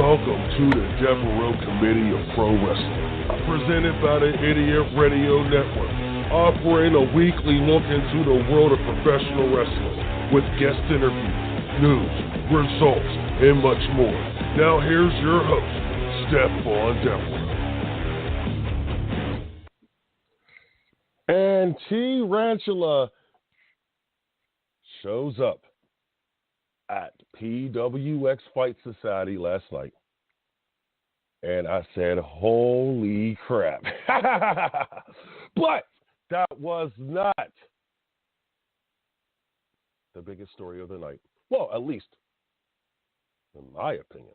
Welcome to the Devereux Committee of Pro Wrestling, presented by the Idiot Radio Network, offering a weekly look into the world of professional wrestling with guest interviews, news, results, and much more. Now here's your host, Stephon Devereux. And Tarantula shows up at PWX Fight Society last night. And I said, holy crap. But that was not the biggest story of the night. Well, at least in my opinion.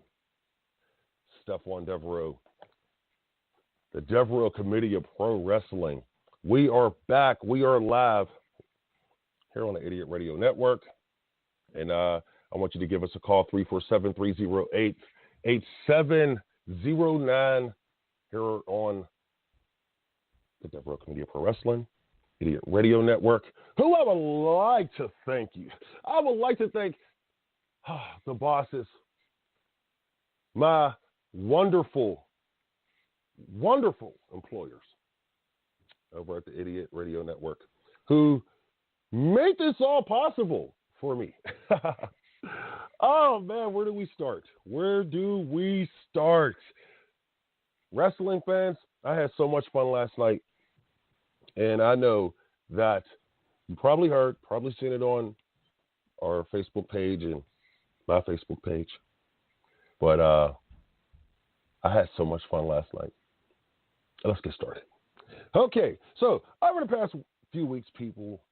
Stephon Devereux, the Devereux Committee of Pro Wrestling. We are back. We are live here on the Idiot Radio Network. And I want you to give us a call, 347-308-8709, here on the Devereux Committee of Pro Wrestling, Idiot Radio Network, who I would like to thank you. I would like to thank the bosses, my wonderful, wonderful employers over at the Idiot Radio Network, who made this all possible for me. Oh, man, where do we start? Where do we start? Wrestling fans, I had so much fun last night. And I know that you probably heard, probably seen it on our Facebook page and my Facebook page. But I had so much fun last night. Let's get started. Okay, so over the past few weeks, people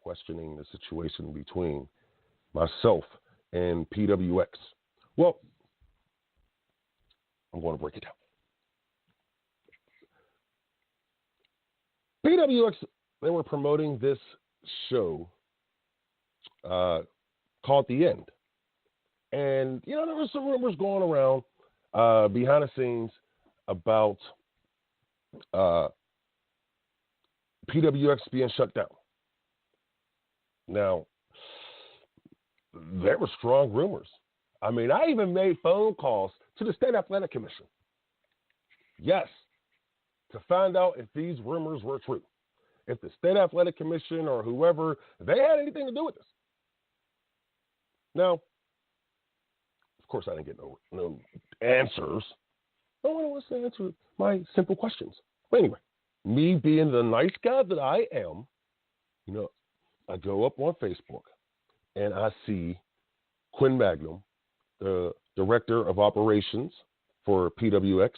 questioning the situation between myself and PWX. Well, I'm going to break it down. PWX, they were promoting this show called The End. And, you know, there were some rumors going around behind the scenes about PWX being shut down. Now, there were strong rumors. I mean, I even made phone calls to the State Athletic Commission. Yes, to find out if these rumors were true. If the State Athletic Commission or whoever, they had anything to do with this. Now, of course, I didn't get no answers. No one wants to answer my simple questions. But anyway, me being the nice guy that I am, you know, I go up on Facebook and I see Quinn Magnum, the director of operations for PWX,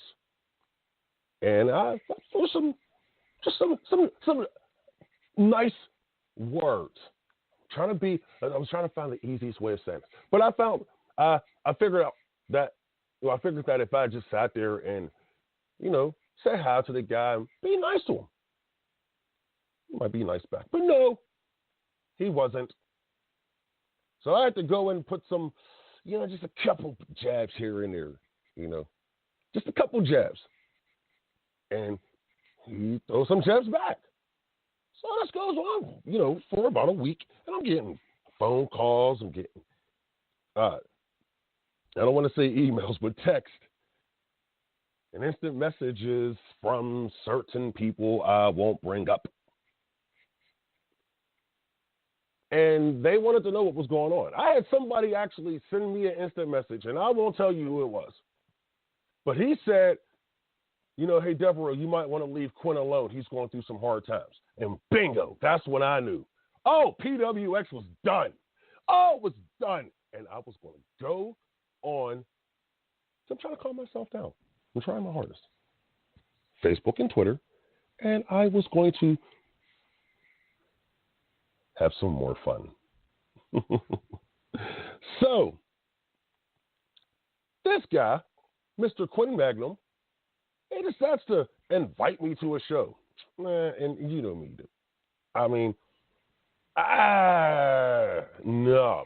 and I threw some nice words. I was trying to find the easiest way of saying it, but I figured that if I just sat there and, you know, say hi to the guy and be nice to him, he might be nice back. But no, he wasn't. So I had to go and put some, you know, just a couple jabs here and there, you know, just a couple jabs. And he throws some jabs back. So this goes on, you know, for about a week. And I'm getting phone calls. I'm getting, I don't want to say emails, but text and instant messages from certain people I won't bring up. And they wanted to know what was going on. I had somebody actually send me an instant message, and I won't tell you who it was. But he said, you know, hey, Devereux, you might want to leave Quinn alone. He's going through some hard times. And bingo, that's when I knew. Oh, PWX was done. Oh, it was done. And I was going to go on. So I'm trying to calm myself down. I'm trying my hardest. Facebook and Twitter. And I was going to have some more fun. So, this guy, Mr. Quinn Magnum, he decides to invite me to a show. And you know me, dude. I mean, no.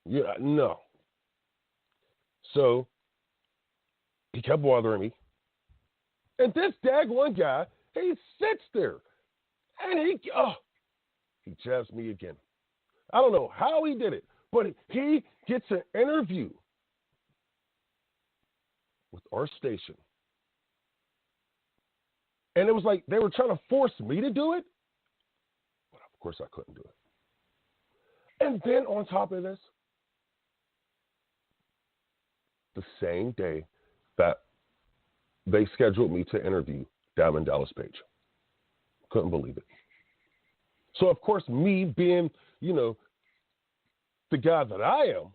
Yeah, no. So, he kept bothering me. And this daggone guy, he sits there. And he jabs me again. I don't know how he did it, But he gets an interview with our station. And it was like they were trying to force me to do it. But of course I couldn't do it. And then on top of this, the same day that they scheduled me to interview Diamond Dallas Page. Couldn't believe it. So, of course, me being, the guy that I am,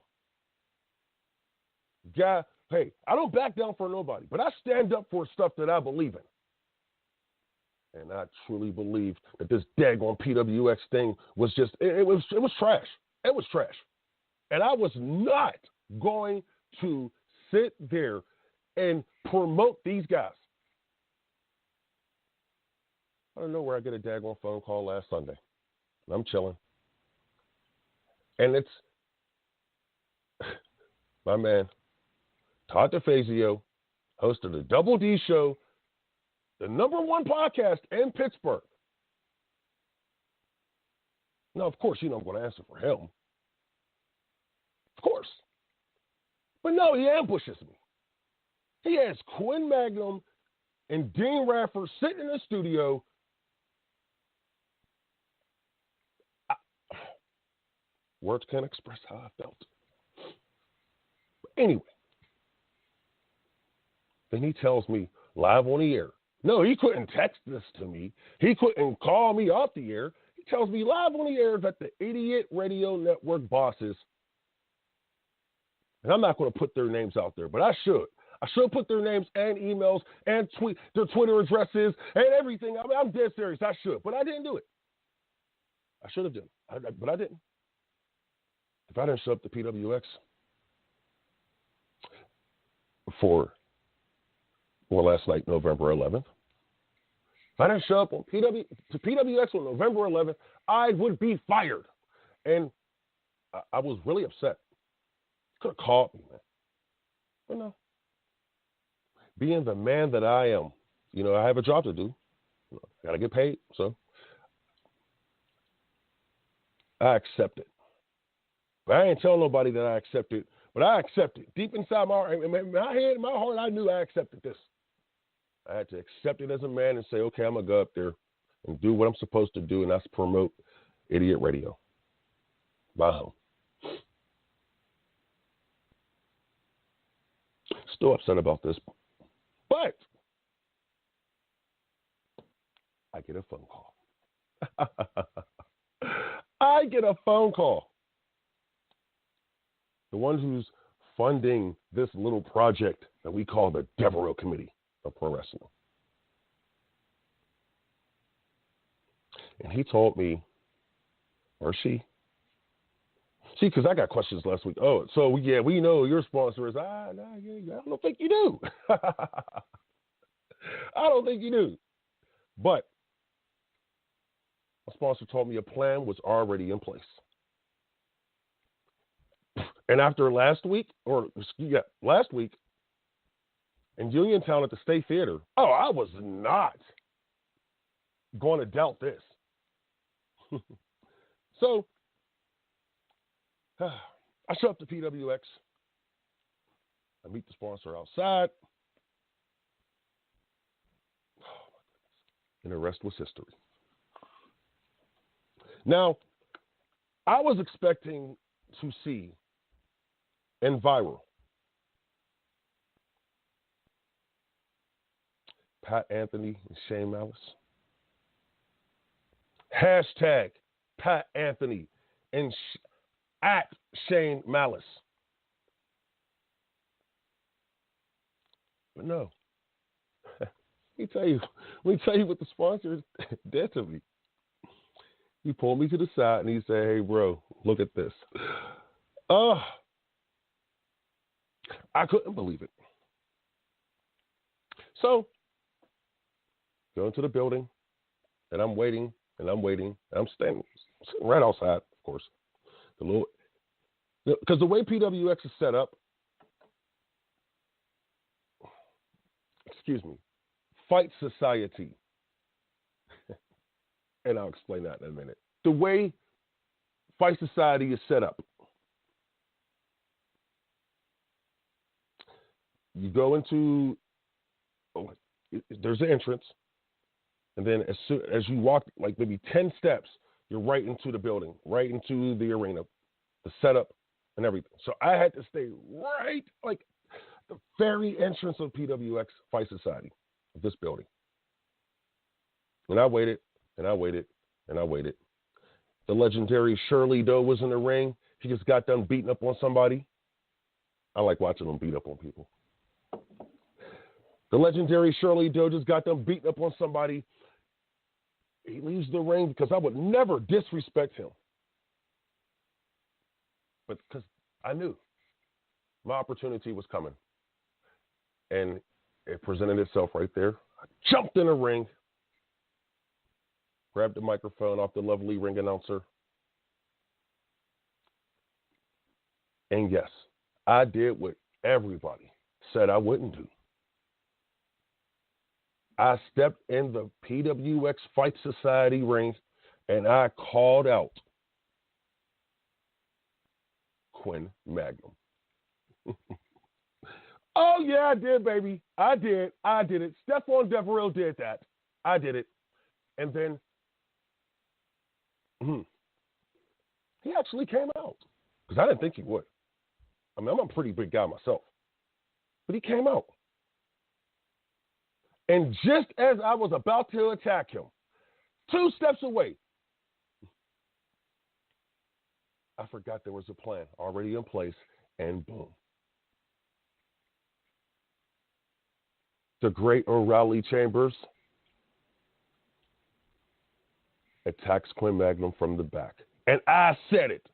hey, I don't back down for nobody, but I stand up for stuff that I believe in. And I truly believe that this daggone PWX thing was just, it was trash. It was trash. And I was not going to sit there and promote these guys. I don't know where I get a daggone phone call last Sunday. I'm chilling. And it's my man, Todd DeFazio, host of the Double D Show, the #1 podcast in Pittsburgh. Now, of course, I'm going to answer for him. Of course. But no, he ambushes me. He has Quinn Magnum and Dean Radford sitting in the studio. Words can't express how I felt. But anyway, then he tells me live on the air. No, he couldn't text this to me. He couldn't call me off the air. He tells me live on the air that the Idiot Radio Network bosses, and I'm not going to put their names out there, but I should. I should put their names and emails and their Twitter addresses and everything. I mean, I'm dead serious. I should, but I didn't do it. I should have done, but I didn't. If I didn't show up to PWX last night, November 11th, if I didn't show up to PWX on November 11th, I would be fired. And I was really upset. Could have called me, man. But no. Being the man that I am, I have a job to do. I got to get paid, so I accept it. But I ain't tell nobody that I accept it, but I accept it. Deep inside my head, my heart, I knew I accepted this. I had to accept it as a man and say, okay, I'm going to go up there and do what I'm supposed to do, and that's promote Idiot Radio. Bye. Still upset about this, but I get a phone call. I get a phone call. The one who's funding this little project that we call the Devereux Committee of Pro Wrestling. And he told me, or she, see, because I got questions last week. Oh, so yeah, we know your sponsor is, I don't think you do. I don't think you do. But a sponsor told me a plan was already in place. And after last week in Uniontown at the State Theater, I was not going to doubt this. So I show up to PWX. I meet the sponsor outside. And the rest was history. Now, I was expecting to see in viral Pat Anthony and Shane Malice. Hashtag Pat Anthony and at Shane Malice. But no. Let me tell you what the sponsor did to me. He pulled me to the side and he said, hey, bro, look at this. I couldn't believe it. So, go into the building, and I'm waiting, and I'm sitting right outside, of course. Because the way PWX is set up, Fight Society, and I'll explain that in a minute. The way Fight Society is set up, you go into, there's an entrance, and then as soon as you walk, like maybe 10 steps, you're right into the building, right into the arena, the setup, and everything. So I had to stay right, like the very entrance of PWX Fight Society, of this building. And I waited, and I waited, and I waited. The legendary Shirley Doe was in the ring. He just got done beating up on somebody. I like watching him beat up on people. The legendary Shirley Doe just got done beating up on somebody. He leaves the ring because I would never disrespect him. But because I knew my opportunity was coming. And it presented itself right there. I jumped in the ring, grabbed the microphone off the lovely ring announcer. And yes, I did what everybody said I wouldn't do. I stepped in the PWX Fight Society ring and I called out Quinn Magnum. Oh, yeah, I did, baby. I did it. Stephon Devereux did that. I did it. And then he actually came out because I didn't think he would. I mean, I'm a pretty big guy myself. But he came out. And just as I was about to attack him, 2 steps away, I forgot there was a plan already in place, and boom. The great O'Reilly Chambers attacks Quinn Magnum from the back. And I said it.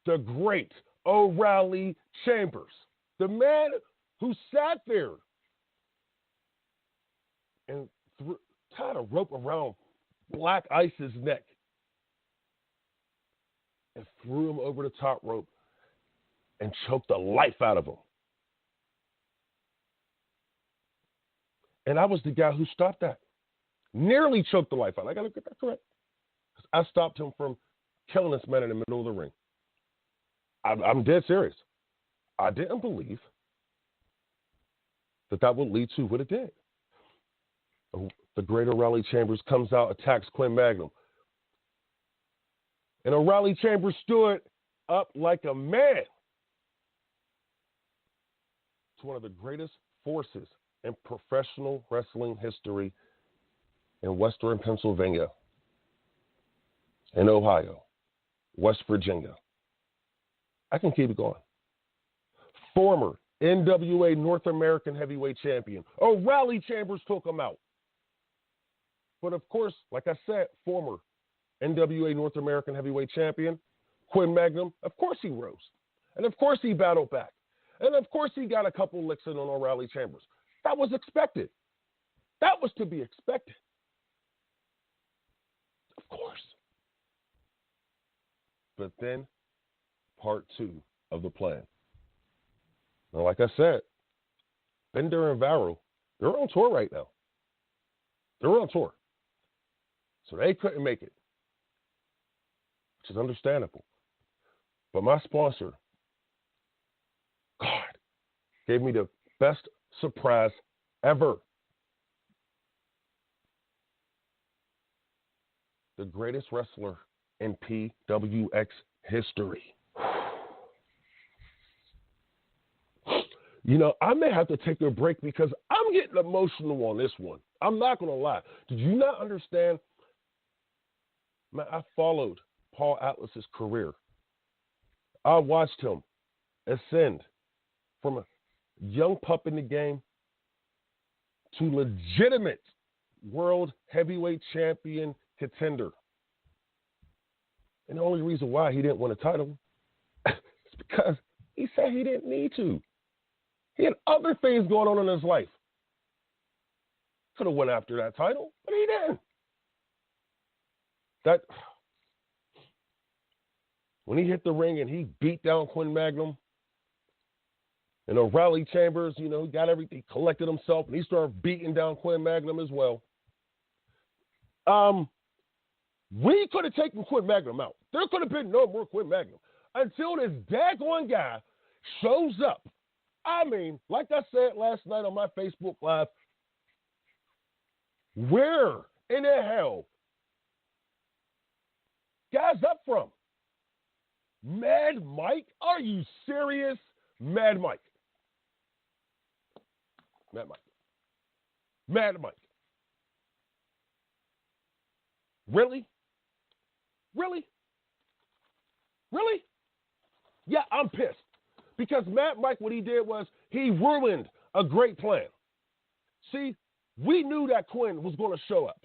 The great O'Reilly Chambers. The man who sat there and tied a rope around Black Ice's neck and threw him over the top rope and choked the life out of him. And I was the guy who stopped that. Nearly choked the life out. I got to get that correct. I stopped him from killing this man in the middle of the ring. I'm dead serious. I didn't believe that would lead to what it did. The great O'Reilly Chambers comes out, attacks Quinn Magnum. And O'Reilly Chambers stood up like a man. It's one of the greatest forces in professional wrestling history in Western Pennsylvania, in Ohio, West Virginia. I can keep it going. Former NWA North American Heavyweight Champion O'Reilly Chambers took him out. But of course, like I said, former NWA North American Heavyweight Champion Quinn Magnum, of course he rose. And of course he battled back. And of course he got a couple licks in on O'Reilly Chambers. That was expected. That was to be expected. Of course. But then, part 2 of the plan. Now, like I said, Bender and Varro, they're on tour right now. They're on tour. So they couldn't make it, which is understandable. But my sponsor, God, gave me the best surprise ever. The greatest wrestler in PWX history. You know, I may have to take a break because I'm getting emotional on this one. I'm not going to lie. Did you not understand? Man, I followed Paul Atlas's career. I watched him ascend from a young pup in the game to legitimate world heavyweight champion contender. And the only reason why he didn't win a title is because he said he didn't need to. He had other things going on in his life. Could have went after that title, but he didn't. When he hit the ring and he beat down Quinn Magnum, and O'Reilly Chambers, you know, he got everything, collected himself, and he started beating down Quinn Magnum as well. We could have taken Quinn Magnum out. There could have been no more Quinn Magnum until this daggone guy shows up I mean, like I said last night on my Facebook Live, where in the hell guys up from? Mad Mike? Are you serious? Mad Mike. Mad Mike. Mad Mike. Really? Really? Really? Yeah, I'm pissed. Because Mad Mike, what he did was he ruined a great plan. See, we knew that Quinn was going to show up.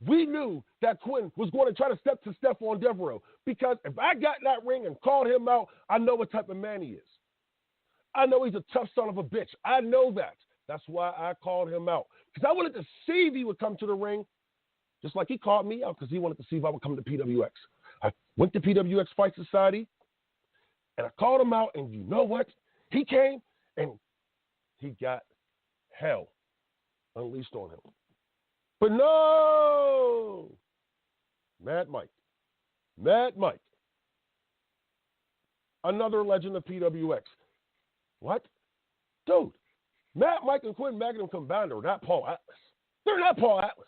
We knew that Quinn was going to try to step to Stephon Devereux. Because if I got in that ring and called him out, I know what type of man he is. I know he's a tough son of a bitch. I know that. That's why I called him out. Because I wanted to see if he would come to the ring, just like he called me out because he wanted to see if I would come to PWX. I went to PWX Fight Society, and I called him out, and you know what? He came, and he got hell unleashed on him. But no! Mad Mike. Another legend of PWX. What? Dude, Mad Mike and Quinn Magnum combined are not Paul Atlas. They're not Paul Atlas.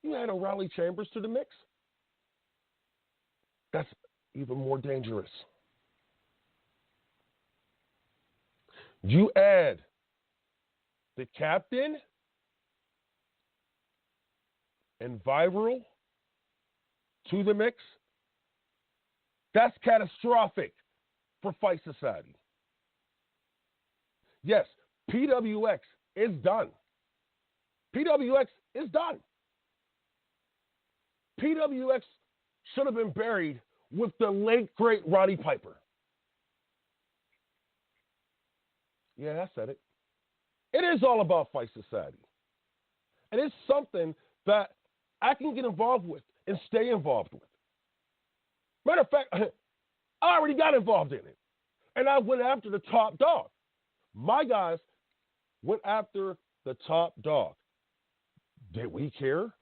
You add O'Reilly Chambers to the mix. That's even more dangerous. You add the captain and Viral to the mix. That's catastrophic for Fight Society. Yes, PWX is done. PWX is done. PWX should have been buried with the late, great Roddy Piper. Yeah, I said it. It is all about Fight Society. And it's something that I can get involved with and stay involved with. Matter of fact, I already got involved in it. And I went after the top dog. My guys went after the top dog. Did we care?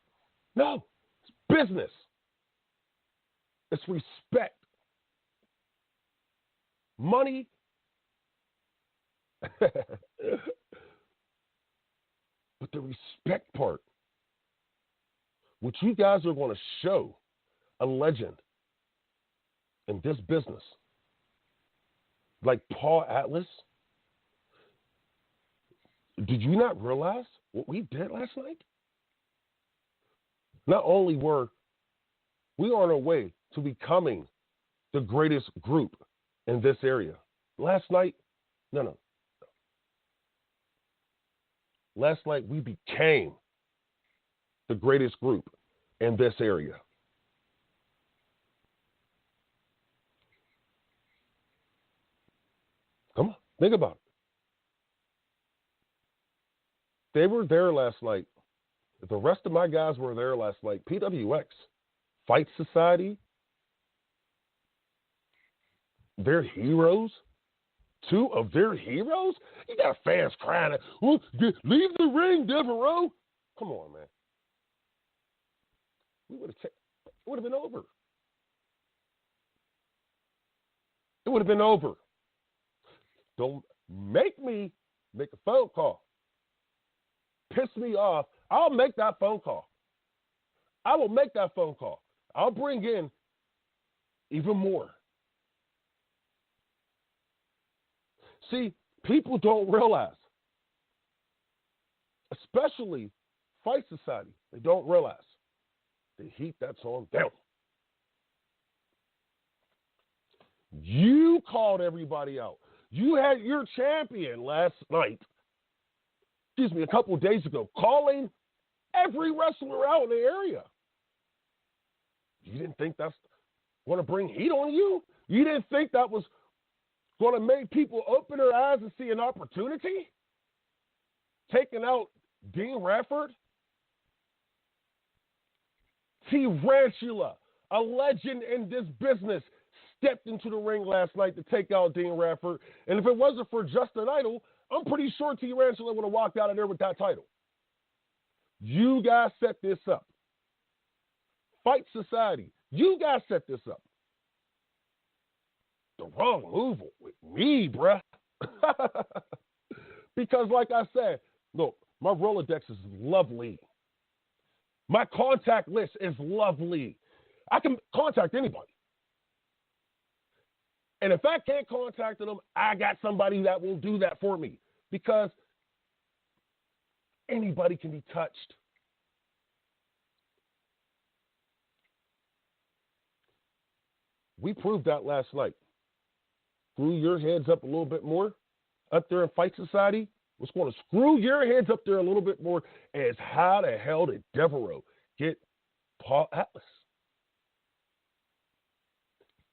No. It's business. It's respect. Money. But the respect part, which you guys are going to show a legend in this business, like Paul Atlas. Did you not realize what we did last night? Not only were we on our way to becoming the greatest group in this area. Last night, no. Last night we became the greatest group in this area. Come on, think about it. They were there last night. If the rest of my guys were there last night, PWX, Fight Society, their heroes, two of their heroes? You got fans crying, oh, leave the ring, Devereux. Come on, man. It would have been over. It would have been over. Don't make me make a phone call. Piss me off. I'll make that phone call. I will make that phone call. I'll bring in even more. See, people don't realize, especially Fight Society, they don't realize the heat that's on them. You called everybody out. You had your champion last night, a couple of days ago, calling every wrestler out in the area. You didn't think that's going to bring heat on you? You didn't think that was going to make people open their eyes and see an opportunity? Taking out Dean Radford? Tarantula, a legend in this business, stepped into the ring last night to take out Dean Radford. And if it wasn't for just an idol, I'm pretty sure Tarantula would have walked out of there with that title. You guys set this up. Fight Society, you guys set this up. the wrong move with me, bruh. Because, like I said, look, my Rolodex is lovely. My contact list is lovely. I can contact anybody. And if I can't contact them, I got somebody that will do that for me. Because anybody can be touched. We proved that last night. Screw your heads up a little bit more up there in Fight Society. What's going to screw your heads up there a little bit more is how the hell did Devereux get Paul Atlas?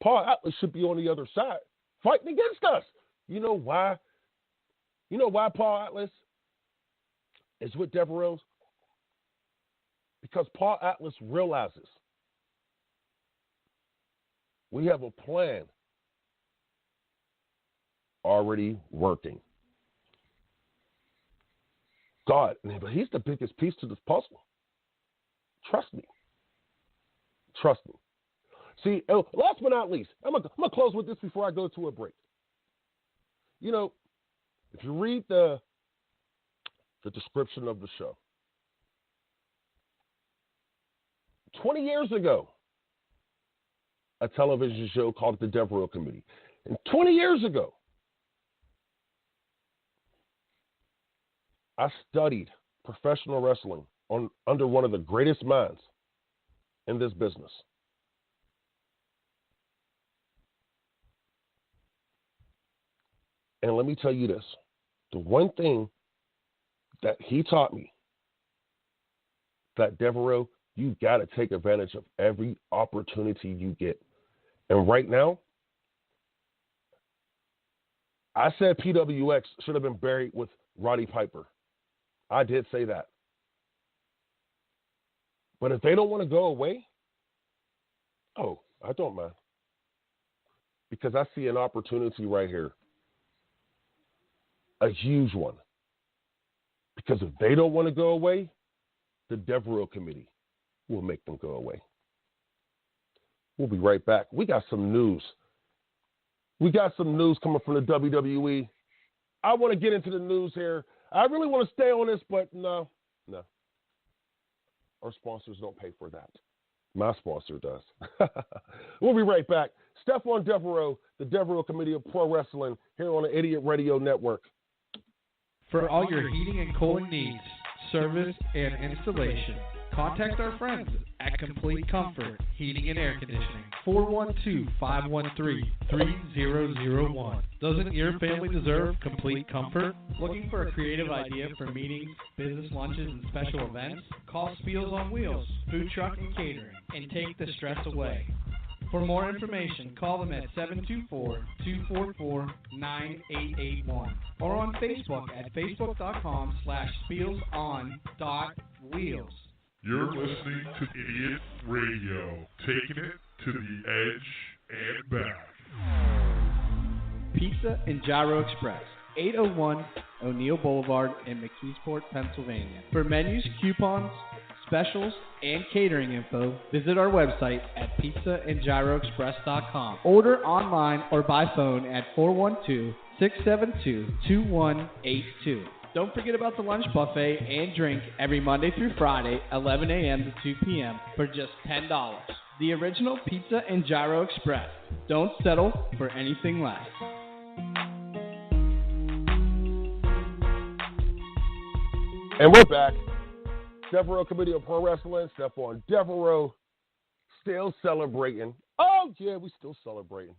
Paul Atlas should be on the other side, fighting against us. You know why? You know why Paul Atlas is with Devereux? Because Paul Atlas realizes we have a plan already working. God, but he's the biggest piece to this puzzle. Trust me. Trust me. See, last but not least, I'm gonna close with this before I go to a break. You know, if you read the description of the show, 20 years ago, a television show called The Devereux Committee. And 20 years ago, I studied professional wrestling under one of the greatest minds in this business. And let me tell you this. The one thing that he taught me, that Devereux, you got to take advantage of every opportunity you get. And right now, I said PWX should have been buried with Roddy Piper. I did say that. But if they don't want to go away, I don't mind. Because I see an opportunity right here. A huge one. Because if they don't want to go away, the Devereux Committee will make them go away. We'll be right back. We got some news. We got some news coming from the WWE. I want to get into the news here. I really want to stay on this, but no. Our sponsors don't pay for that. My sponsor does. We'll be right back. Stephon Devereux, the Devereux Committee of Pro Wrestling, here on the Idiot Radio Network. For all your heating and cooling needs, service, and installation, contact our friends at Complete Comfort Heating and Air Conditioning, 412-513-3001. Doesn't your family deserve complete comfort? Looking for a creative idea for meetings, business lunches, and special events? Call Spiels on Wheels, Food Truck and Catering, and take the stress away. For more information, call them at 724-244-9881 or on Facebook at facebook.com/spielson.wheels. You're listening to Idiot Radio, taking it to the edge and back. Pizza and Gyro Express, 801 O'Neill Boulevard in McKeesport, Pennsylvania. For menus, coupons, specials, and catering info, visit our website at pizzaandgyroexpress.com. Order online or by phone at 412-672-2182. Don't forget about the lunch buffet and drink every Monday through Friday, 11 a.m. to 2 p.m. for just $10. The original Pizza and Gyro Express. Don't settle for anything less. And we're back. Devereux Committee of Pro Wrestling, Stephon Devereux, still celebrating. Oh, yeah, we still celebrating.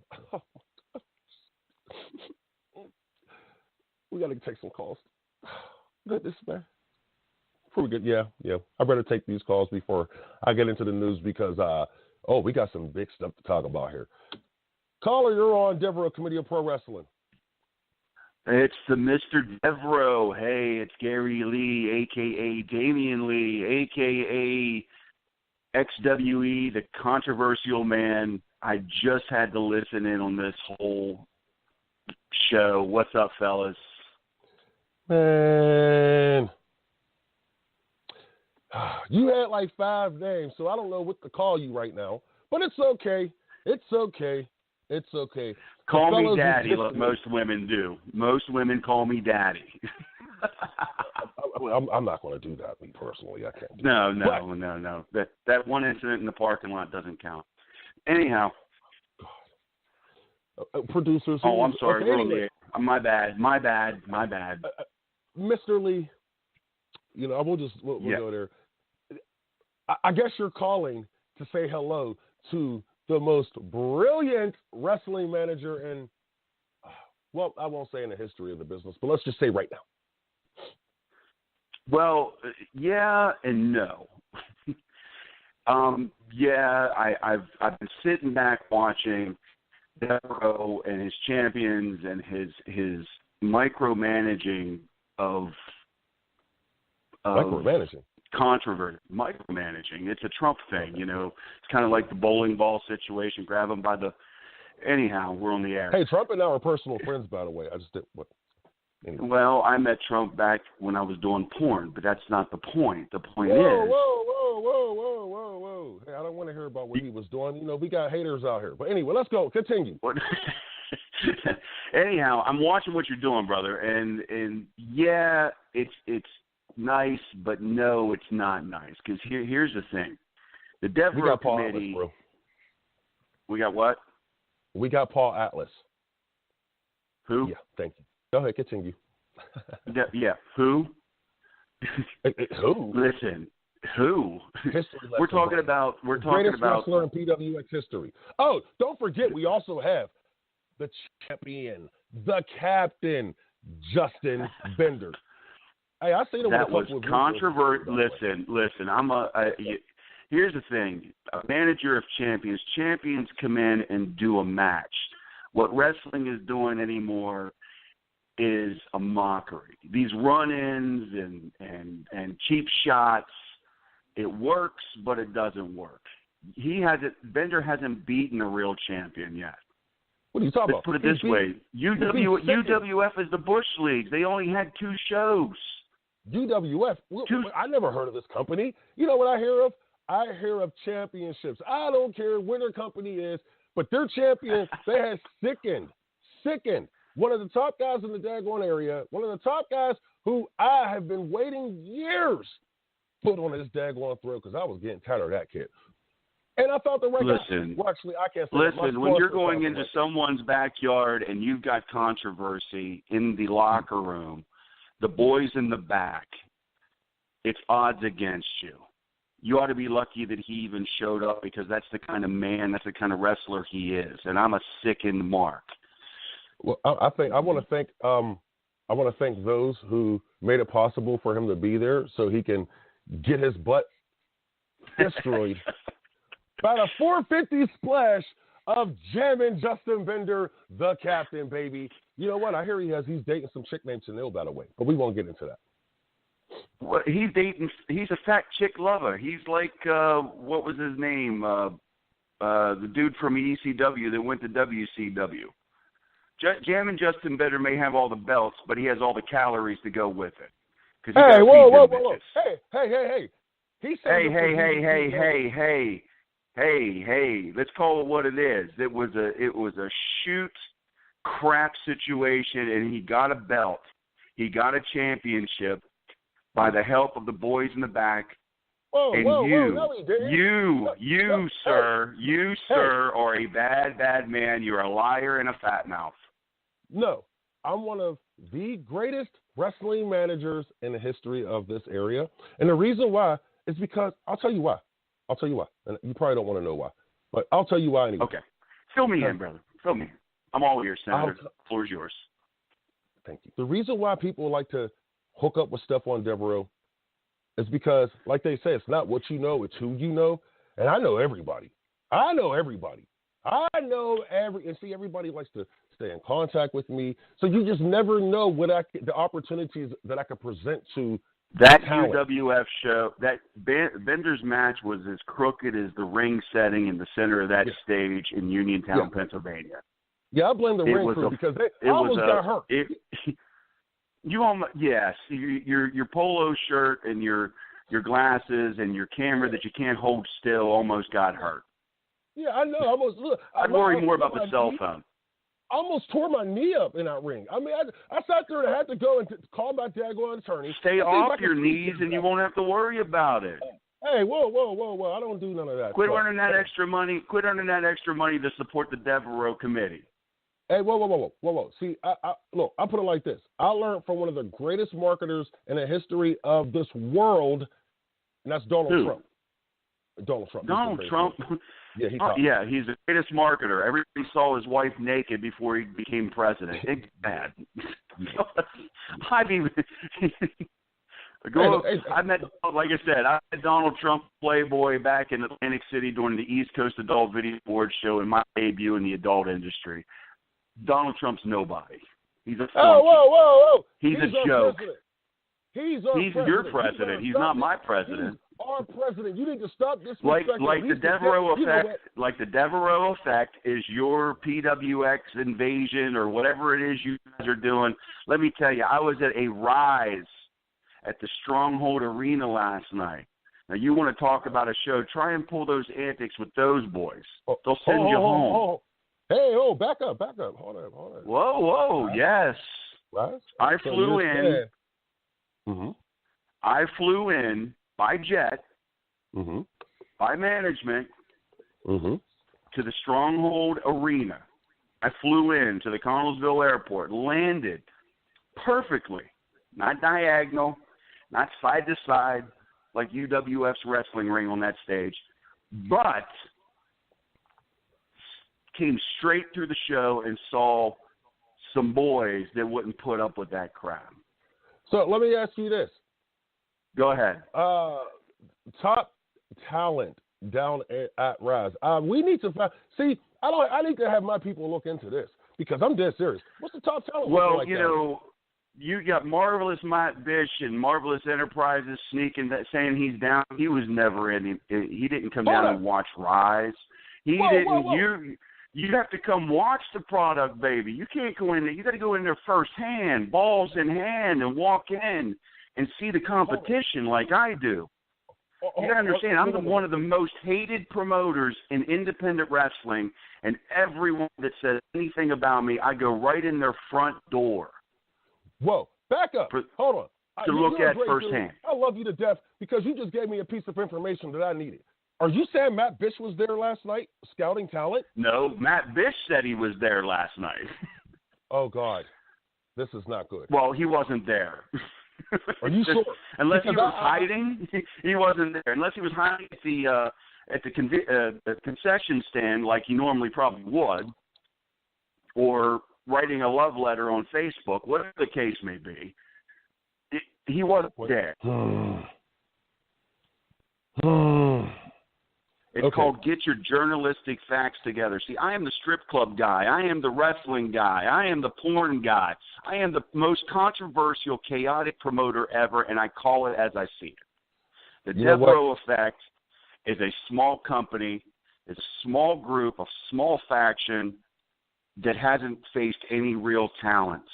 We got to take some calls. Goodness, man. Pretty good. Yeah. I better take these calls before I get into the news because, we got some big stuff to talk about here. Caller, you're on Devereux Committee of Pro Wrestling. It's the Mr. Devereux. Hey, it's Gary Lee, a.k.a. Damian Lee, a.k.a. XWE, the controversial man. I just had to listen in on this whole show. What's up, fellas? Man. You had like 5 names, so I don't know what to call you right now. But it's okay. It's okay. It's okay. Call me fellas, daddy, just- like most women do. Most women call me daddy. I'm not going to do that, me personally. I can't do No. that. That one incident in the parking lot doesn't count. Anyhow. Producers. Oh, I'm sorry. Okay, We're on the anyway. air. My bad. Mr. Lee, you know, we'll go there. I guess you're calling to say hello to the most brilliant wrestling manager in, well, I won't say in the history of the business, but let's just say right now. Well, yeah and no. I've been sitting back watching Devereux and his champions and his micromanaging of Micromanaging. Controversy. Micromanaging. It's a Trump thing, you know. It's kind of like the bowling ball situation. Grab him by the. Anyhow, we're on the air. Hey, Trump and I are personal friends, by the way. I just did what. Anyway. Well, I met Trump back when I was doing porn, but that's not the point. The point is. Whoa. Hey, I don't want to hear about what he was doing. You know, we got haters out here. But anyway, let's go. Continue. Anyhow, I'm watching what you're doing, brother, and yeah, it's nice, but no, it's not nice. Because here's the thing: the Devereux Committee. Atlas, bro. We got what? We got Paul Atlas. Who? Yeah, thank you. Go ahead, continue. Yeah, who? Who? Listen, who? We're talking about greatest wrestler in PWX history. Oh, don't forget, we also have the champion, the captain, Justin Bender. Hey, I say that was controversial. Listen. Here's the thing: a manager of champions. Champions come in and do a match. What wrestling is doing anymore is a mockery. These run-ins and cheap shots. It works, but it doesn't work. Bender hasn't beaten a real champion yet. What are you talking about? Let's put it this way: UWF is the Bush League. They only had 2 shows. UWF? I never heard of this company. You know what I hear of? I hear of championships. I don't care where their company is, but their champion, they have sickened. One of the top guys in the daggone area, one of the top guys who I have been waiting years to put on his daggone throat because I was getting tired of that kid. And I thought the right guy. Well, actually, I can't say listen, when you're going into someone's backyard and you've got controversy in the locker room, the boys in the back, it's odds against you. You ought to be lucky that he even showed up because that's the kind of man, that's the kind of wrestler he is. And I'm a sickened mark. Well, I want to thank those who made it possible for him to be there so he can get his butt destroyed by the 450 splash of jamming Justin Bender, the captain, baby. You know what? I hear he's dating some chick named Chanel, by the way, but we won't get into that. Well, he's a fat chick lover. He's like, what was his name? The dude from ECW that went to WCW. Jamming Justin Bender may have all the belts, but he has all the calories to go with it. Hey, whoa. Hey. He said Hey. Let's call it what it is. It was a shoot crap situation, and he got a belt. He got a championship by the help of the boys in the back. You, sir, are a bad man. You're a liar and a fat mouth. No, I'm one of the greatest wrestling managers in the history of this area. And the reason why is because I'll tell you why. And you probably don't want to know why, but I'll tell you why anyway. Okay. Fill me in, brother. Fill me in. I'm all ears, Senator. The floor is yours. Thank you. The reason why people like to hook up with Stephon Devereux is because, like they say, it's not what you know, it's who you know. And I know everybody. And see, everybody likes to stay in contact with me. So you just never know the opportunities that I could present to that talent. UWF show. That Bender's match was as crooked as the ring setting in the center of that stage in Uniontown, Pennsylvania. Yeah, I blame the ring crew because they almost got hurt. Your polo shirt and your glasses and your camera that you can't hold still almost got hurt. Yeah, I know. I'd worry more about the cell phone. I almost tore my knee up in that ring. I mean, I sat there and I had to go and call my daggone attorney. Stay off your knees and you won't have to worry about it. Hey, whoa. I don't do none of that. Quit earning that extra money. Quit earning that extra money to support the Devereux Committee. Hey, whoa. See, look, I'll put it like this. I learned from one of the greatest marketers in the history of this world, and that's Donald Trump. Donald Trump? Yeah, he's the greatest marketer. Everybody saw his wife naked before he became president. It's bad. I met, like I said, I met Donald Trump, Playboy, back in Atlantic City during the East Coast Adult Video Awards show in my debut in the adult industry. Donald Trump's nobody. He's a flunky. Whoa. He's a joke. He's your president. He's not my president. Our president. You need to stop this. Like the Devereux effect. Like the Devereux effect is your PWX invasion or whatever it is you guys are doing. Let me tell you, I was at a Rise at the Stronghold Arena last night. Now you want to talk about a show? Try and pull those antics with those boys. They'll send you home. Hey, back up. Hold on. Whoa, yes. Right? I flew in. Mm-hmm. I flew in by jet, by management, to the Stronghold Arena. I flew in to the Connellsville Airport, landed perfectly, not diagonal, not side to side like UWF's wrestling ring on that stage, but came straight through the show and saw some boys that wouldn't put up with that crap. So let me ask you this. Go ahead. Top talent down at Rise. We need to find. See, I need to have my people look into this because I'm dead serious. What's the top talent? Well, like you got Marvelous Matt Bish and Marvelous Enterprises sneaking that, saying he's down. He was never in. He didn't come down and watch Rise. He didn't. Whoa. You have to come watch the product, baby. You can't go in there. You got to go in there firsthand, balls in hand, and walk in and see the competition like I do. You got to understand, I'm one of the most hated promoters in independent wrestling, and everyone that says anything about me, I go right in their front door. Whoa, back up. Hold on. To look at firsthand. I love you to death because you just gave me a piece of information that I needed. Are you saying Matt Bish was there last night, scouting talent? No, Matt Bish said he was there last night. Oh, God. This is not good. Well, he wasn't there. Are you sure? Unless he was hiding, he wasn't there. Unless he was hiding at the concession stand like he normally probably would, or writing a love letter on Facebook, whatever the case may be, he wasn't there. It's called Get Your Journalistic Facts Together. See, I am the strip club guy. I am the wrestling guy. I am the porn guy. I am the most controversial, chaotic promoter ever, and I call it as I see it. The Devereux Effect is a small company, is a small group, a small faction that hasn't faced any real talents.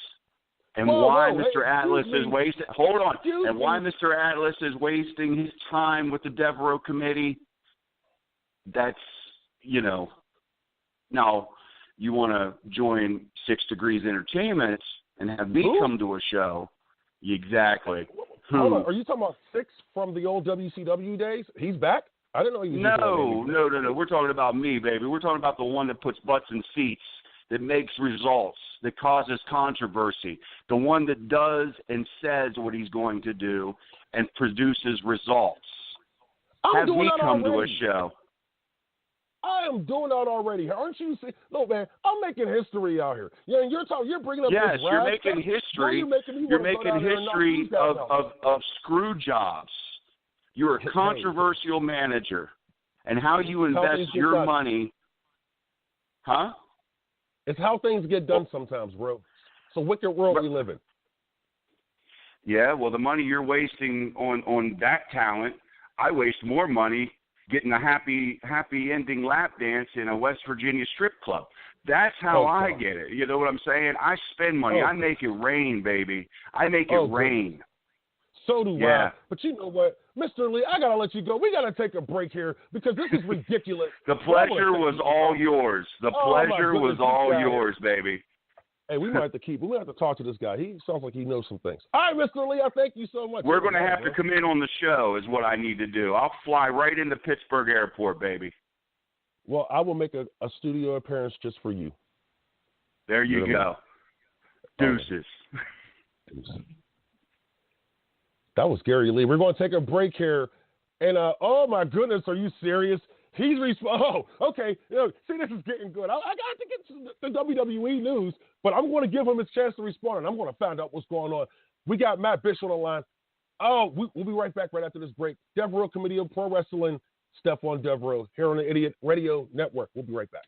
And why Mr. Atlas is wasting – hold on. And why Mr. Atlas is wasting his time with the Devereux Committee – that's, now you want to join 6 Degrees Entertainment and have me come to a show. Exactly. Hold on. Are you talking about 6 from the old WCW days? He's back? I didn't know he was No. We're talking about me, baby. We're talking about the one that puts butts in seats, that makes results, that causes controversy, the one that does and says what he's going to do and produces results. Have me come to a show. I am doing that already. Aren't you? Look, man, I'm making history out here. Yeah, and you're bringing up. Yes, this you're making history. You're making history of screw jobs. You're a controversial manager, and how you invest your money. Huh? It's how things get done sometimes, bro. It's a wicked world we live in. Yeah, well, the money you're wasting on that talent, I waste more money getting a happy ending lap dance in a West Virginia strip club. That's how I get it. You know what I'm saying? I spend money. I make it rain, baby. I make it rain. So do Yeah. I. But you know what? Mr. Lee, I got to let you go. We got to take a break here because this is ridiculous. The pleasure was all yours. The pleasure was all yours, baby. Hey, we might have to talk to this guy. He sounds like he knows some things. All right, Mr. Lee, I thank you so much. We're going to have to come in on the show is what I need to do. I'll fly right into Pittsburgh Airport, baby. Well, I will make a studio appearance just for you. There you go. Deuces. That was Gary Lee. We're going to take a break here. And, oh, my goodness, are you serious? He's okay. See, this is getting good. I got to get to the WWE news, but I'm going to give him his chance to respond, and I'm going to find out what's going on. We got Matt Bish on the line. Oh, we'll be right back right after this break. Devereux Committee of Pro Wrestling, Stephon Devereux, here on the Idiot Radio Network. We'll be right back.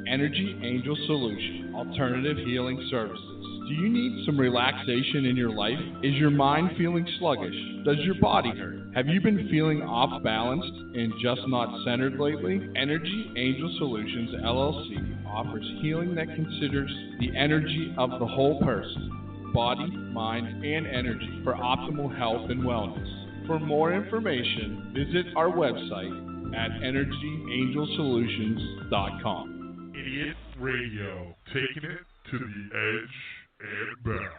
Energy Angel Solution, Alternative Healing Services. Do you need some relaxation in your life? Is your mind feeling sluggish? Does your body hurt? Have you been feeling off balance and just not centered lately? Energy Angel Solutions LLC offers healing that considers the energy of the whole person, body, mind, and energy for optimal health and wellness. For more information, visit our website at energyangelsolutions.com. Idiot Radio, taking it to the edge and back.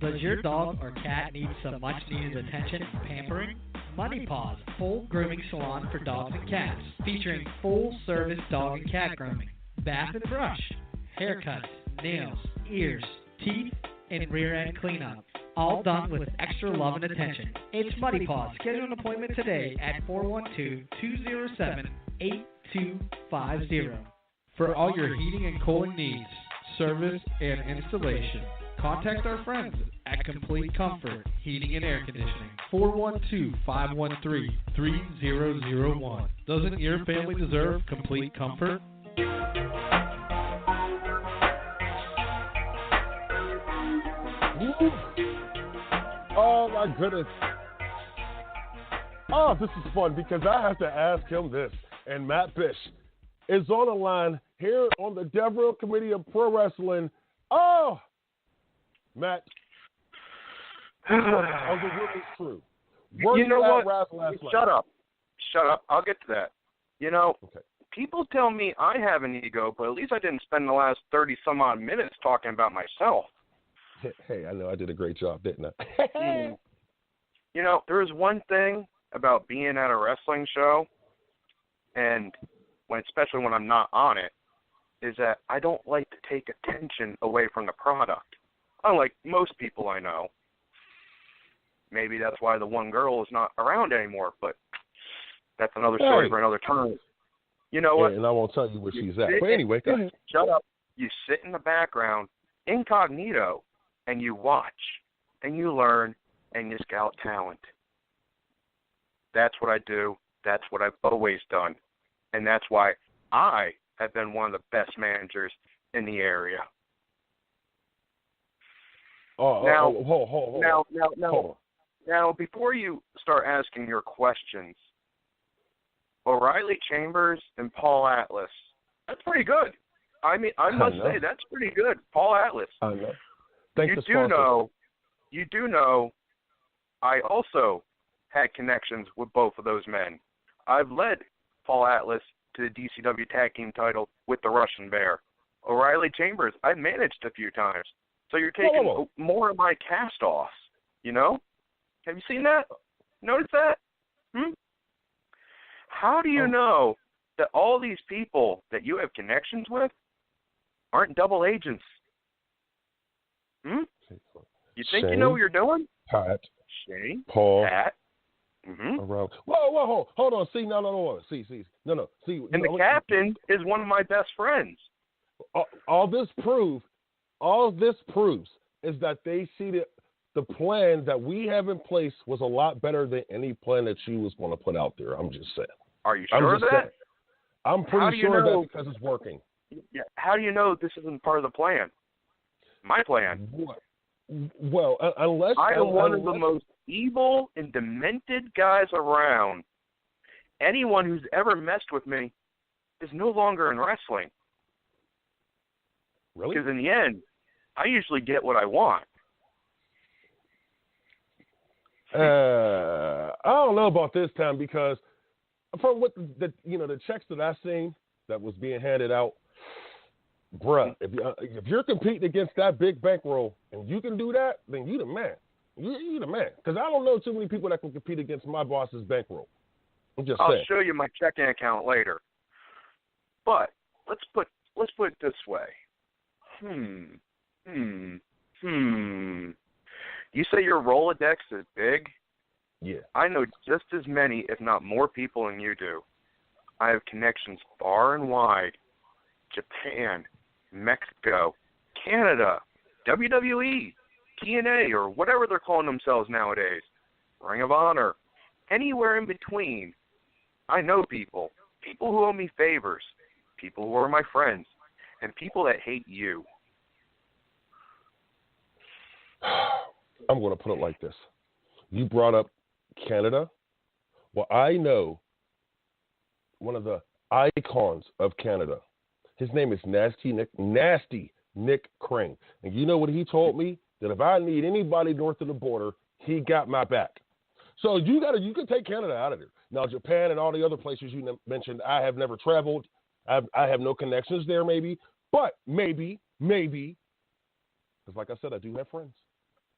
Does your dog or cat need some much-needed attention and pampering? Money Paws, full grooming salon for dogs and cats, featuring full-service dog and cat grooming, bath and brush, haircuts, nails, ears, teeth, and rear-end cleanup. All done with extra love and attention. It's Money Paws. Schedule an appointment today at 412-207-8250. For all your heating and cooling needs, service, and installation, contact our friends at Complete Comfort Heating and Air Conditioning. 412-513-3001. Doesn't your family deserve complete comfort? Oh, my goodness. Oh, this is fun because I have to ask him this. And Matt Bish is on the line here on the Devereux Committee of Pro Wrestling. Oh, Matt. Of the women's crew. You know what? Shut up. I'll get to that. People tell me I have an ego, but at least I didn't spend the last 30-some-odd minutes talking about myself. Hey, I know I did a great job, didn't I? There is one thing about being at a wrestling show, and especially when I'm not on it, is that I don't like to take attention away from the product. Unlike most people I know. Maybe that's why the one girl is not around anymore, but that's another story for another time. You know what? And I won't tell you where she's at. But anyway, go ahead. Shut up. You sit in the background, incognito, and you watch, and you learn, and you scout talent. That's what I do. That's what I've always done. And that's why I have been one of the best managers in the area. Now, before you start asking your questions, O'Reilly Chambers and Paul Atlas, that's pretty good. I mean, I must say, that's pretty good. Paul Atlas. I know. You do know, I also had connections with both of those men. I've led Paul Atlas to the DCW Tag Team title with the Russian Bear. O'Reilly Chambers, I've managed a few times. So you're taking more of my cast-offs, Have you seen that? Notice that? How do you know that all these people that you have connections with aren't double agents? You think you know what you're doing? Pat. Shane. Paul. Pat. Around. Whoa. Hold on. See, no. See. No. See. And the captain is one of my best friends. All this proves is that they see the plan that we have in place was a lot better than any plan that she was going to put out there. I'm just saying. Are you sure of that? I'm pretty sure of that because it's working. Yeah. How do you know this isn't part of the plan? My plan. Well, unless I am one of the most evil and demented guys around. Anyone who's ever messed with me is no longer in wrestling. Really? Because in the end, I usually get what I want. I don't know about this time because from what the checks that I seen that was being handed out, bruh, if you're competing against that big bankroll and you can do that, then you the man. You the man. Because I don't know too many people that can compete against my boss's bankroll. I'm just saying. I'll show you my checking account later. But let's put it this way. You say your Rolodex is big? Yeah. I know just as many, if not more people than you do. I have connections far and wide. Japan, Mexico, Canada, WWE, TNA, or whatever they're calling themselves nowadays, Ring of Honor, anywhere in between. I know people who owe me favors, people who are my friends, and people that hate you. I'm going to put it like this. You brought up Canada. Well, I know one of the icons of Canada. His name is Nasty Nick Crane. And you know what he told me? That if I need anybody north of the border, he got my back. So you can take Canada out of there. Now, Japan and all the other places you mentioned, I have never traveled. I have no connections there, maybe. But maybe, because like I said, I do have friends.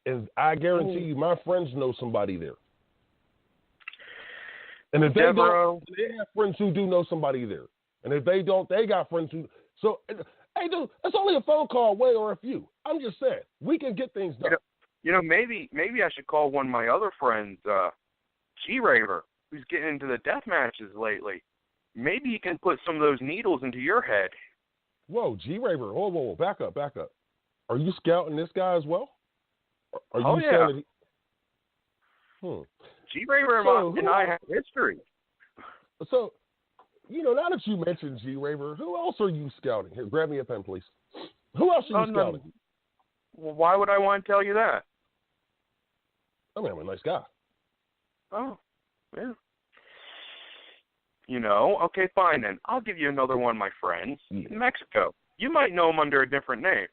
And I guarantee you my friends know somebody there. And if they don't, they have friends who do know somebody there. And if they don't, they got friends who. So, hey, dude, it's only a phone call away or a few. I'm just saying, we can get things done. Maybe I should call one of my other friends, G-Raver, who's getting into the death matches lately. Maybe he can put some of those needles into your head. Whoa, G-Raver, whoa, back up. Are you scouting this guy as well? Are you saying that G-Raver and I have history. So, now that you mentioned G-Raver, who else are you scouting? Here, grab me a pen, please. Who else are you scouting? Well, why would I want to tell you that? I mean, I'm a nice guy. Oh, yeah. Okay, fine then. I'll give you another one of my friends in Mexico. You might know him under a different name.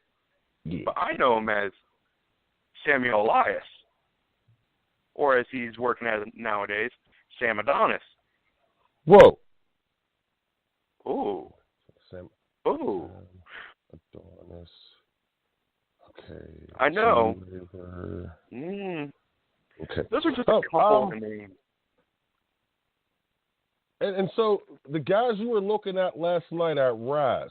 Yeah. But I know him as Samuel Elias. Or as he's working as nowadays, Sam Adonis. Whoa. Ooh. Ooh. Adonis. Okay. I know. Okay. Those are just a couple of names. And so the guys you were looking at last night at Rise,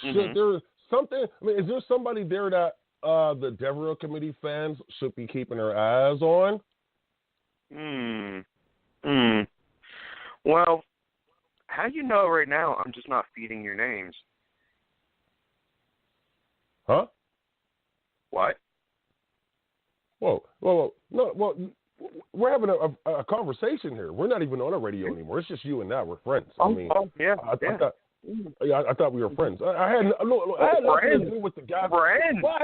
should there something? I mean, is there somebody there that the Devereux Committee fans should be keeping their eyes on? Well, how do you know right now I'm just not feeding your names? Huh? What? Whoa. No, well, we're having a conversation here. We're not even on a radio anymore. It's just you and I. We're friends. I thought we were friends. I had nothing to do with the guy. Friends. Well,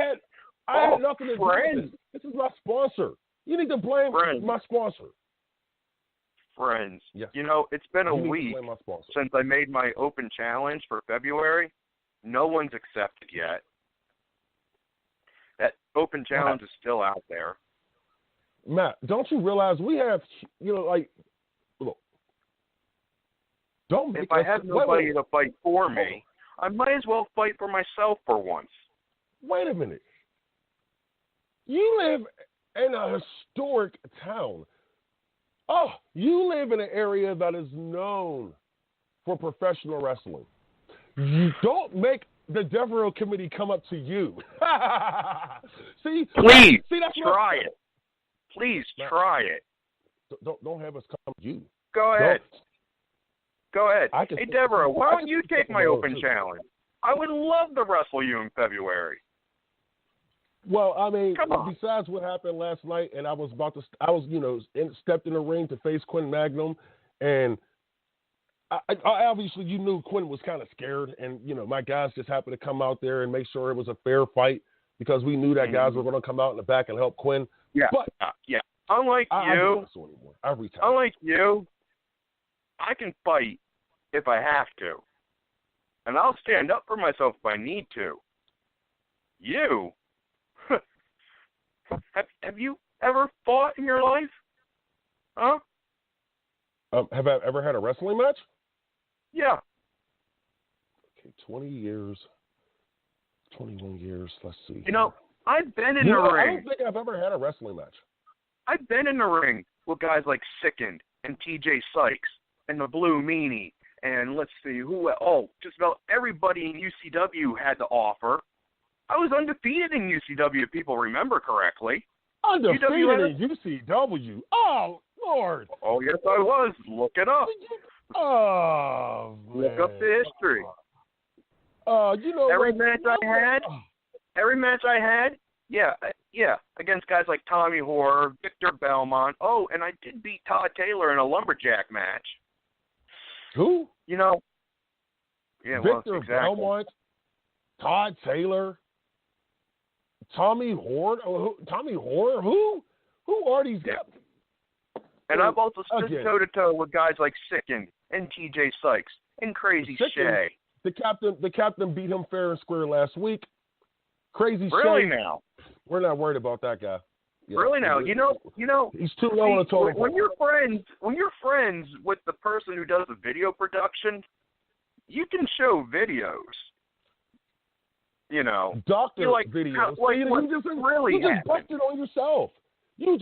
I had nothing to do with this. This is my sponsor. You need to blame my sponsor. Friends. Yes. It's been a week since I made my open challenge for February. No one's accepted yet. That open challenge is still out there. Matt, don't you realize we have, look, don't make if I have nobody to fight for me, I might as well fight for myself for once. Wait a minute. You live in a historic town. Oh, you live in an area that is known for professional wrestling. You don't make the Devereux Committee come up to you. Please try it. Please try it. Don't have us come to you. Go ahead. Hey, Devereux, why don't you take my open challenge? I would love to wrestle you in February. Well, I mean, besides what happened last night, and I was stepped in the ring to face Quinn Magnum, and I obviously you knew Quinn was kind of scared, and my guys just happened to come out there and make sure it was a fair fight because we knew that guys were going to come out in the back and help Quinn. Yeah, but unlike you, I can fight if I have to. and I'll stand up for myself if I need to. You? Have you ever fought in your life? Huh? Have I ever had a wrestling match? Yeah. Okay, 20 years, 21 years. Let's see. You know, I've been in the I ring. don't think I've ever had a wrestling match. I've been in the ring with guys like Sickened and TJ Sykes and the Blue Meanie and let's see just about everybody in UCW had to offer. I was undefeated in UCW, if people remember correctly. Undefeated in UCW? Oh, Lord. Oh, yes, I was. Look it up. Oh, man. Look up the history. You know, every match I had, yeah, against guys like Tommy Hoare, Victor Belmont. Oh, and I did beat Todd Taylor in a lumberjack match. Who? You know, yeah, Victor exactly. Belmont, Todd Taylor, Tommy Hoare. Tommy Hoare? Who? Who are these guys? And I've also stood toe-to-toe with guys like Sickened and TJ Sykes and Crazy Shay. The captain beat him fair and square last week. Crazy Shay. Really now? We're not worried about that guy. Yeah, really now? You know. He's too low on the totem pole. When you're friends with the person who does the video production, you can show videos. You know, doctor videos. You just busted on yourself. You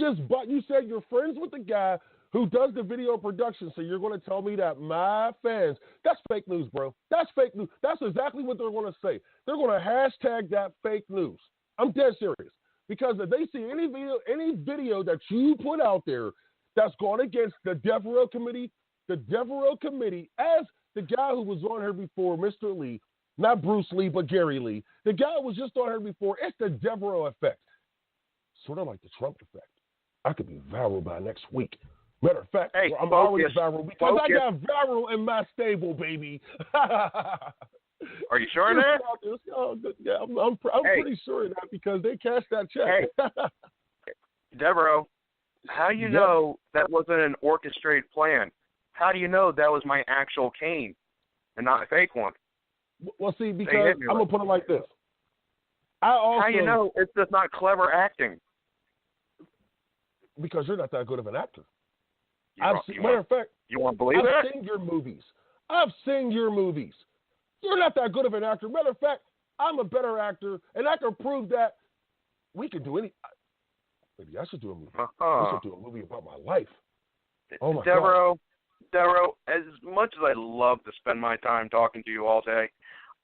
said you're friends with the guy who does the video production, so you're going to tell me that my fans, that's fake news, bro. That's fake news. That's exactly what they're going to say. They're going to hashtag that fake news. I'm dead serious. Because if they see any video that you put out there that's gone against the Devereux Committee as the guy who was on here before, Mr. Lee, not Bruce Lee, but Gary Lee, the guy who was just on here before, it's the Devereux effect. Sort of like the Trump effect. I could be viral by next week. Matter of fact, I'm already viral because I got viral in my stable, baby. Are you sure of that? Yeah, I'm pretty sure of that because they cashed that check. Hey, Devereux, how do you know that wasn't an orchestrated plan? How do you know that was my actual cane and not a fake one? Well, see, because I'm going to put it like this. How do you know it's just not clever acting? Because you're not that good of an actor. Matter of fact, you want to believe that? I've seen your movies. You're not that good of an actor. Matter of fact, I'm a better actor, and I can prove that we can do any. Maybe I should do a movie. I should do a movie about my life. Oh my God. Devereux, as much as I love to spend my time talking to you all day,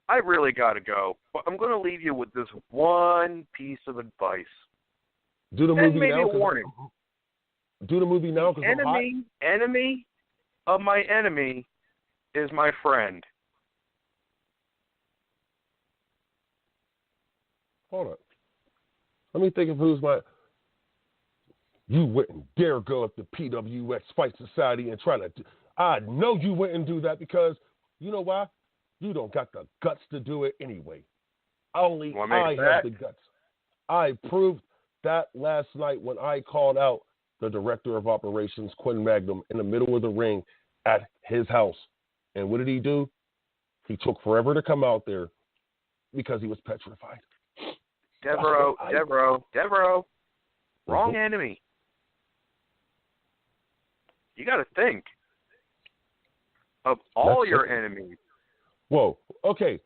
I really got to go. But I'm going to leave you with this one piece of advice. Do the movie maybe now. A warning. Do the movie now because enemy of my enemy is my friend. Hold up. Let me think of who's my. You wouldn't dare go up to PWX Fight Society and try to. I know you wouldn't do that because you know why? You don't got the guts to do it anyway. Only I have the guts. I proved that last night when I called out the director of operations, Quinn Magnum, in the middle of the ring at his house. And what did he do? He took forever to come out there because he was petrified. Devereux. Wrong enemy. You got to think of all your enemies. Whoa. Okay.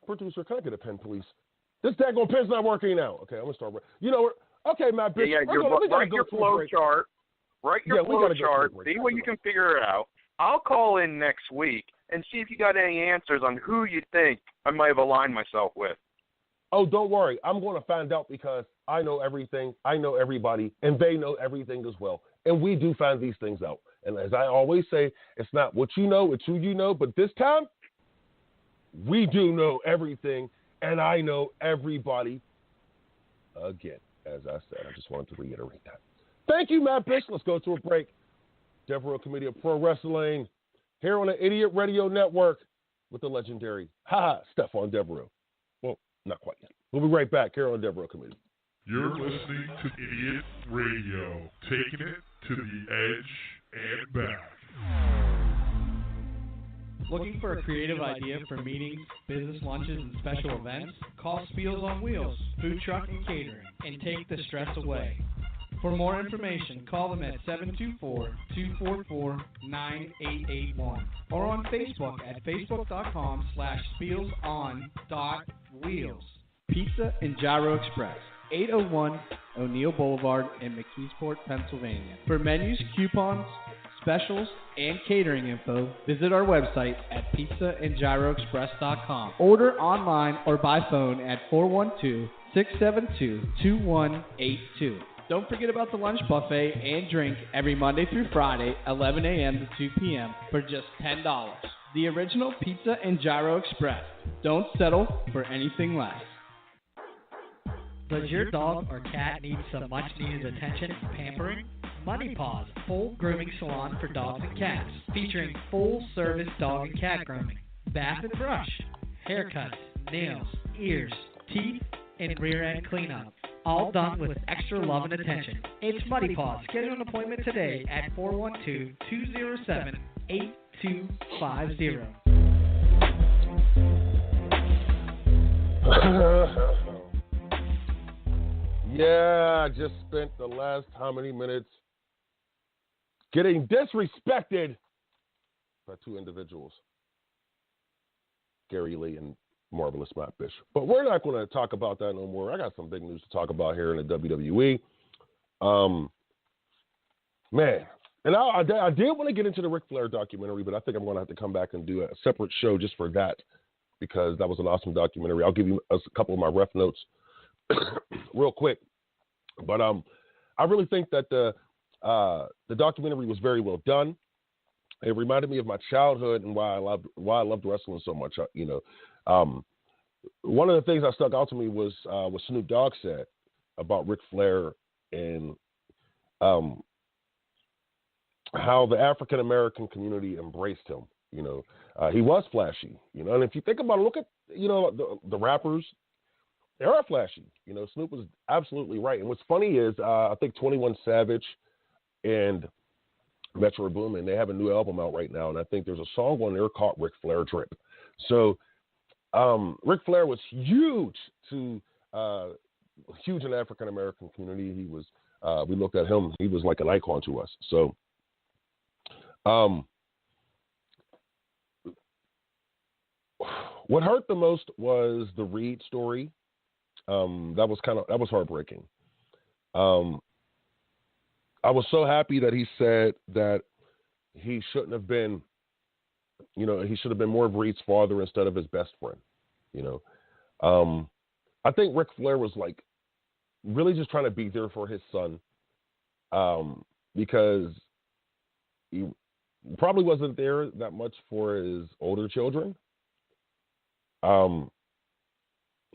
Producer, can I get a pen, please? This daggone pen's not working now. Okay, I'm going to start. You know what? Okay, my bitch. Write your flow chart. See what you can figure it out. I'll call in next week and see if you got any answers on who you think I might have aligned myself with. Oh, don't worry. I'm going to find out because I know everything. I know everybody, and they know everything as well. And we do find these things out. And as I always say, it's not what you know, it's who you know. But this time, we do know everything, and I know everybody again. As I said, I just wanted to reiterate that. Thank you, Matt Bish. Let's go to a break. Devereux Committee of Pro Wrestling here on the Idiot Radio Network with the legendary Stephon Devereux. Well, not quite yet. We'll be right back here on Devereux Committee. You're listening to Idiot Radio, taking it to the edge and back. Looking for a creative idea for meetings, business lunches, and special events? Call Spiels on Wheels, Food Truck and Catering, and take the stress away. For more information, call them at 724-244-9881 or on Facebook at facebook.com/spielson.wheels. Pizza and Gyro Express, 801 O'Neill Boulevard in McKeesport, Pennsylvania. For menus, coupons, specials, and catering info, visit our website at pizzaandgyroexpress.com. Order online or by phone at 412-672-2182. Don't forget about the lunch buffet and drink every Monday through Friday, 11 a.m. to 2 p.m. for just $10. The original Pizza and Gyro Express. Don't settle for anything less. Does your dog or cat need some much-needed attention and pampering? Money Paws, full grooming salon for dogs and cats, featuring full-service dog and cat grooming, bath and brush, haircuts, nails, ears, teeth, and rear-end cleanup. All done with extra love and attention. It's Money Paws. Schedule an appointment today at 412-207-8250. Yeah, I just spent the last how many minutes getting disrespected by two individuals, Gary Lee and Marvelous Matt Bishop. But we're not going to talk about that no more. I got some big news to talk about here in the WWE. Man, and I did want to get into the Ric Flair documentary, but I think I'm going to have to come back and do a separate show just for that because that was an awesome documentary. I'll give you a couple of my ref notes real quick. But I really think that the documentary was very well done. It reminded me of my childhood and why I loved wrestling so much. One of the things that stuck out to me was what Snoop Dogg said about Ric Flair and how the African American community embraced him. He was flashy. And if you think about it, look at the rappers. They are flashy. Snoop was absolutely right. And what's funny is I think 21 Savage and Metro Boomin, they have a new album out right now, and I think there's a song on there called Ric Flair Drip. So Ric Flair was huge in the African American community. He was. We looked at him; he was like an icon to us. So, what hurt the most was the Reed story. That was heartbreaking. I was so happy that he said that he shouldn't have been, he should have been more of Reed's father instead of his best friend. I think Ric Flair was like really just trying to be there for his son because he probably wasn't there that much for his older children.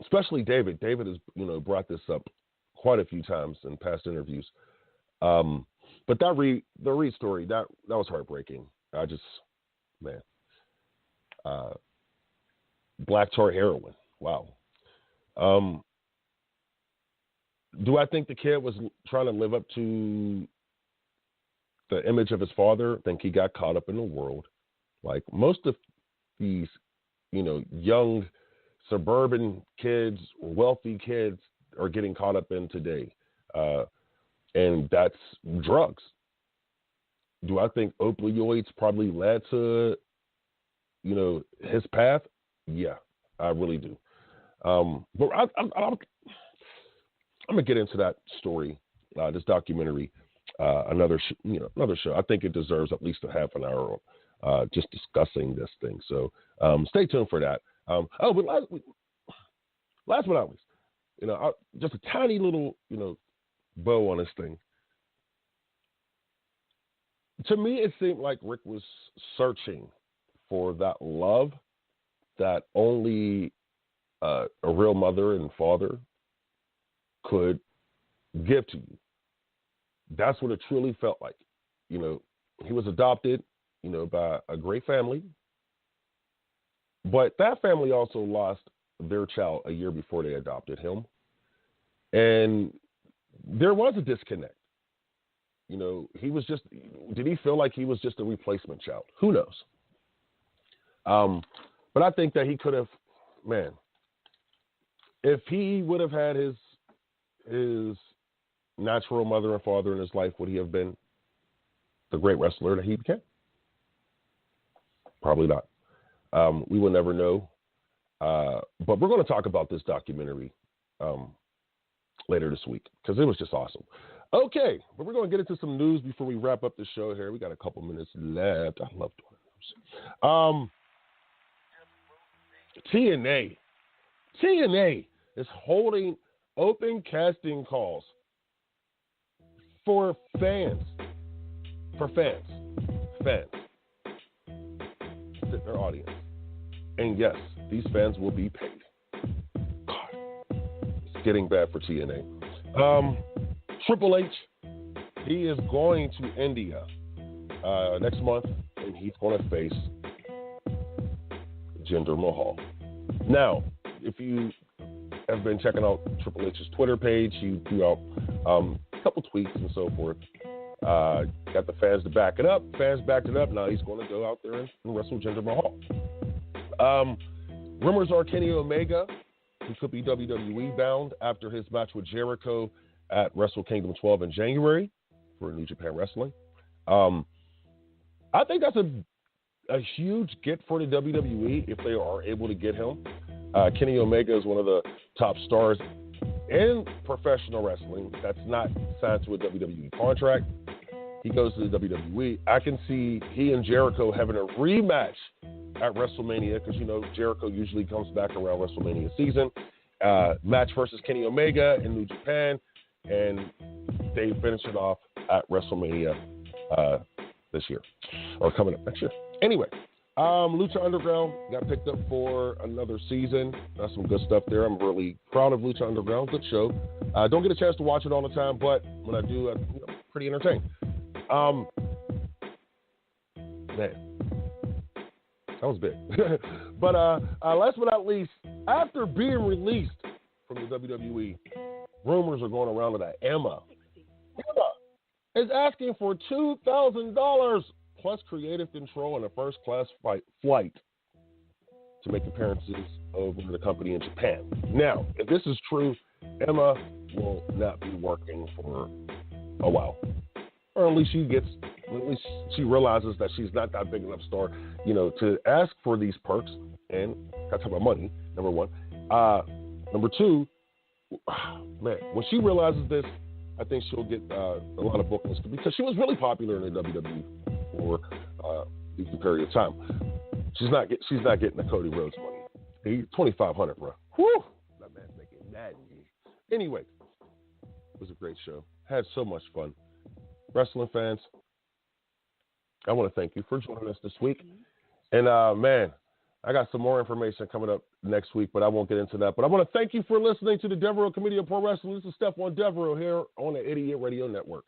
Especially David. David has, brought this up quite a few times in past interviews. But the Reed story, that was heartbreaking. Black tar heroin. Wow. Do I think the kid was trying to live up to the image of his father? I think he got caught up in the world. Like most of these, young suburban kids, wealthy kids are getting caught up in today. And that's drugs. Do I think opioids probably led to, his path? Yeah, I really do. But I'm going to get into that story, this documentary, another show. I think it deserves at least a half an hour just discussing this thing. So stay tuned for that. But last but not least, just a tiny little, bow on this thing. To me, it seemed like Rick was searching for that love that only a real mother and father could give to you. That's what it truly felt like. He was adopted, by a great family. But that family also lost their child a year before they adopted him. And there was a disconnect. Did he feel like he was just a replacement child? Who knows? But I think that he could have, man, if he would have had his natural mother and father in his life, would he have been the great wrestler that he became? Probably not. We will never know. But we're going to talk about this documentary later this week because it was just awesome. Okay, but we're going to get into some news before we wrap up the show here. We got a couple minutes left. I love doing news. TNA is holding open casting calls for fans. Fit their audience. And yes, these fans will be paid. God, it's getting bad for TNA. Triple H, he is going to India next month, and he's going to face Jinder Mahal. Now, if you have been checking out Triple H's Twitter page, he threw out a couple tweets and so forth. Got the fans to back it up. Fans backed it up. Now he's going to go out there and wrestle Jinder Mahal. Rumors are Kenny Omega, who could be WWE bound after his match with Jericho at Wrestle Kingdom 12 in January for New Japan Wrestling. I think that's a huge get for the WWE if they are able to get him. Kenny Omega is one of the top stars in professional wrestling that's not signed to a WWE contract. He goes to the WWE. I can see he and Jericho having a rematch at WrestleMania because, you know, Jericho usually comes back around WrestleMania season. Match versus Kenny Omega in New Japan, and they finish it off at WrestleMania this year, or coming up next year. Anyway, Lucha Underground got picked up for another season. That's some good stuff there. I'm really proud of Lucha Underground. Good show. Don't get a chance to watch it all the time, but when I do, I'm pretty entertained. Man, that was big. But last but not least, after being released from the WWE, rumors are going around that Emma is asking for $2,000 plus creative control and a first-class flight to make appearances over the company in Japan. Now, if this is true, Emma will not be working for a while. Or at least she realizes that she's not that big enough star, you know, to ask for these perks. And got to talk about money, number one. Number two, man, when she realizes this, I think she'll get a lot of bookings because she was really popular in the WWE for a decent period of time. She's not getting the Cody Rhodes money. $2,500, bro. Whew, that man's making that. Anyway, it was a great show. Had so much fun. Wrestling fans, I want to thank you for joining us this week. And, man, I got some more information coming up next week, but I won't get into that. But I want to thank you for listening to the Devereux Committee of Pro Wrestling. This is Stephon Devereux here on the Idiot Radio Network.